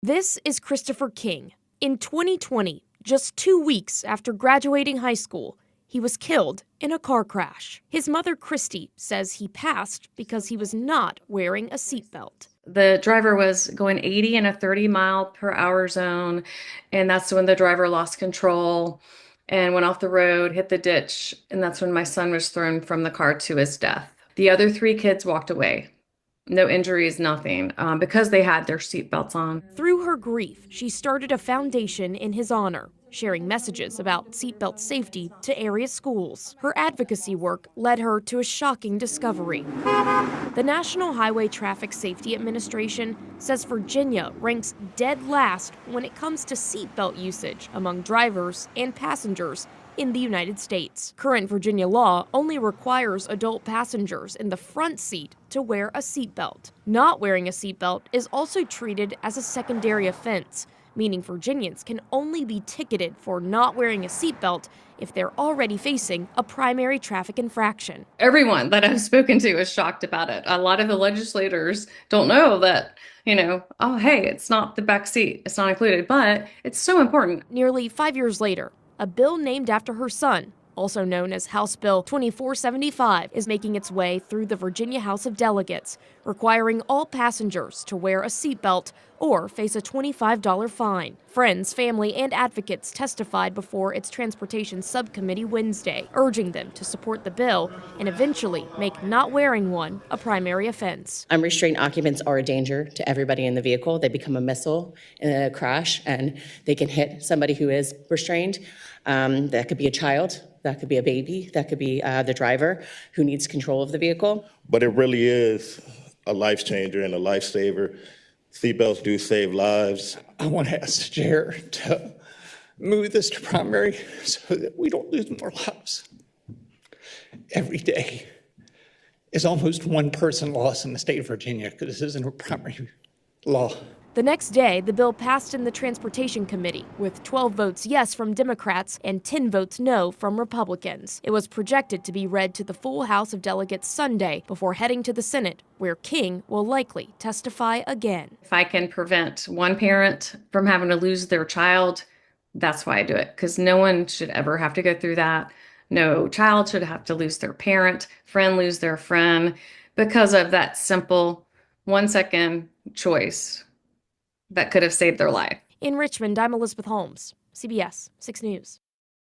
This is Christopher King. In 2020, just 2 weeks after graduating high school, he was killed in a car crash. His mother, Christy, says he passed because he was not wearing a seatbelt. The driver was going 80 in a 30-mile-per-hour zone, and that's when the driver lost control and went off the road, hit the ditch, and that's when my son was thrown from the car to his death. The other three kids walked away. No injuries, nothing, because they had their seatbelts on. Through her grief, she started a foundation in his honor, sharing messages about seatbelt safety to area schools. Her advocacy work led her to a shocking discovery. The National Highway Traffic Safety Administration says Virginia ranks dead last when it comes to seatbelt usage among drivers and passengers in the United States. Current Virginia law only requires adult passengers in the front seat to wear a seatbelt. Not wearing a seatbelt is also treated as a secondary offense, meaning Virginians can only be ticketed for not wearing a seatbelt if they're already facing a primary traffic infraction. Everyone that I've spoken to is shocked about it. A lot of the legislators don't know that, oh, hey, it's not the back seat, it's not included, but it's so important. Nearly 5 years later, a bill named after her son, also known as House Bill 2475, is making its way through the Virginia House of Delegates, requiring all passengers to wear a seatbelt or face a $25 fine. Friends, family, and advocates testified before its Transportation Subcommittee Wednesday, urging them to support the bill and eventually make not wearing one a primary offense. Unrestrained occupants are a danger to everybody in the vehicle. They become a missile in a crash, and they can hit somebody who is restrained. That could be a child, that could be a baby, that could be the driver who needs control of the vehicle. But it really is a life changer and a lifesaver. Seatbelts do save lives. I want to ask the chair to move this to primary so that we don't lose more lives. Every day is almost one person lost in the state of Virginia because this isn't a primary law. The next day, the bill passed in the Transportation Committee, with 12 votes yes from Democrats and 10 votes no from Republicans. It was projected to be read to the full House of Delegates Sunday before heading to the Senate, where King will likely testify again. If I can prevent one parent from having to lose their child, that's why I do it, because no one should ever have to go through that. No child should have to lose their parent, friend lose their friend, because of that simple 1-second choice that could have saved their life. In Richmond, I'm Elizabeth Holmes, CBS 6 News.